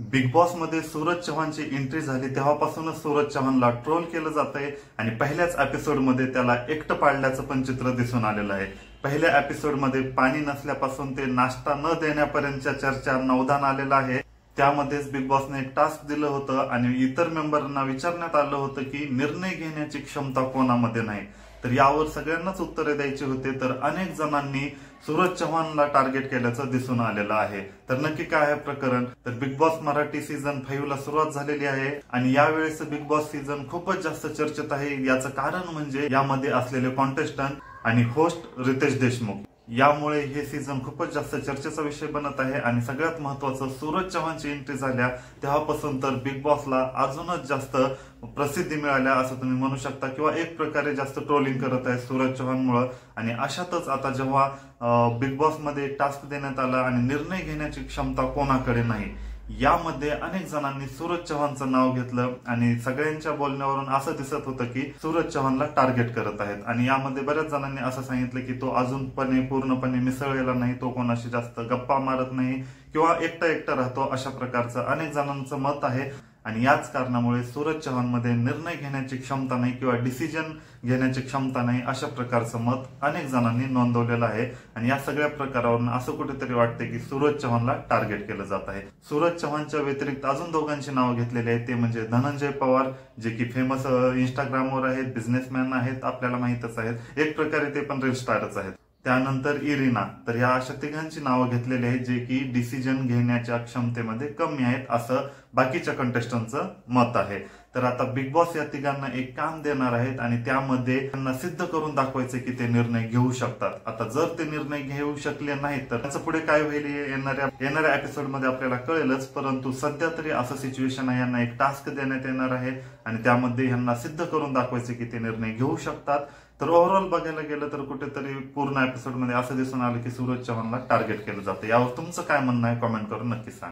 Big boss मध्ये Suraj चव्हाणची entry झाली तेव्हापासूनच सूरज चव्हाणला ट्रोल केलं जातंय आणि पहिल्याच एपिसोड मध्ये त्याला एकटं पाडल्याचं पण चित्र दिसून आलेलं आहे। पहिल्या एपिसोड मध्ये पाणी नसल्यापासून ते नाश्ता न देण्यापर्यंतच्या चर्चा नवदान आलेला आहे। त्यामध्येच बिग बॉसने एक टास्क दिलं होतं आणि इतर मेंबरना विचारण्यात आलं होतं की निर्णय घेण्याची क्षमता कोणामध्ये नाही, तर यावर सगळ्यांनाच उत्तरे द्यायची होते। तर अनेक जणांनी सूरज चव्हाणला टार्गेट केल्याचं दिसून आलेलं आहे। तर नक्की काय आहे प्रकरण, तर बिग बॉस मराठी सीझन 5 ला सुरुवात झालेली आहे आणि यावेळेस बिग बॉस सीझन खूपच जास्त चर्चेत आहे। याचं कारण म्हणजे यामध्ये असलेले कॉन्टेस्टंट आणि होस्ट रितेश देशमुख, यामुळे हे सीझन खूपच जास्त चर्चेचा विषय बनत आहे। आणि सगळ्यात महत्त्वाचं, सूरज चव्हाणची एंट्री झाल्या तेव्हापासून तर बिग बॉसला अजूनच जास्त प्रसिद्धी मिळाल्या असं तुम्ही म्हणू शकता, किंवा एक प्रकारे जास्त ट्रोलिंग करत आहे सूरज चव्हाणमुळे। आणि अशातच आता जेव्हा बिग बॉस मध्ये टास्क देण्यात आला आणि निर्णय घेण्याची क्षमता कोणाकडे नाही, यामध्ये अनेक जणांनी सूरज चव्हाणचं नाव घेतलं आणि सगळ्यांच्या बोलण्यावरून असं दिसत होतं की सूरज चव्हाणला टार्गेट करत आहेत। आणि यामध्ये बऱ्याच जणांनी असं सांगितलं की तो अजूनपणे पूर्णपणे मिसळलेला नाही, तो कोणाशी जास्त गप्पा मारत नाही किंवा एकटा राहतो, अशा प्रकारचं अनेक जणांचं मत आहे। आणि याच कारणामुळे सूरज चव्हाण मध्ये निर्णय घेण्याची क्षमता नाही किंवा डिसिजन घेण्याची क्षमता नाही, अशा प्रकारचं मत अनेक जणांनी नोंदवलेलं आहे। आणि या सगळ्या प्रकारावरून असं कुठेतरी वाटते की सूरज चव्हाणला टार्गेट केलं जात आहे। सूरज चव्हाणच्या व्यतिरिक्त अजून दोघांची नावं घेतलेली आहेत, ते म्हणजे धनंजय पवार, जे की फेमस इंस्टाग्रामवर आहेत, बिझनेसमॅन आहेत, आपल्याला माहितच आहेत, एक प्रकारे ते पण रील स्टारच आहेत। त्यानंतर इरिना, तर ह्या अशा तिघांची नावं घेतलेली आहेत जे की डिसिजन घेण्याच्या क्षमतेमध्ये कमी आहेत असं बाकीच्या कंटेस्टंटचं मत आहे। तर आता बिग बॉस या तिघांना एक काम देणार आहेत आणि त्यामध्ये त्यांना सिद्ध करून दाखवायचे की ते निर्णय घेऊ शकतात। आता जर ते निर्णय घेऊ शकले नाहीत तर त्याचं पुढे काय होईल येणाऱ्या एपिसोड मध्ये आपल्याला कळेलच, परंतु सध्या तरी असं सिच्युएशन आहे, यांना एक टास्क देण्यात येणार आहे आणि त्यामध्ये यांना सिद्ध करून दाखवायचे की ते निर्णय घेऊ शकतात। तर ओव्हरऑल बघायला गेलं तर कुठेतरी पूर्ण एपिसोड मध्ये असं दिसून आलं की सूरज चव्हाणला टार्गेट केलं जातं। यावर तुमचं काय म्हणणं आहे, कमेंट करून नक्की सांगा।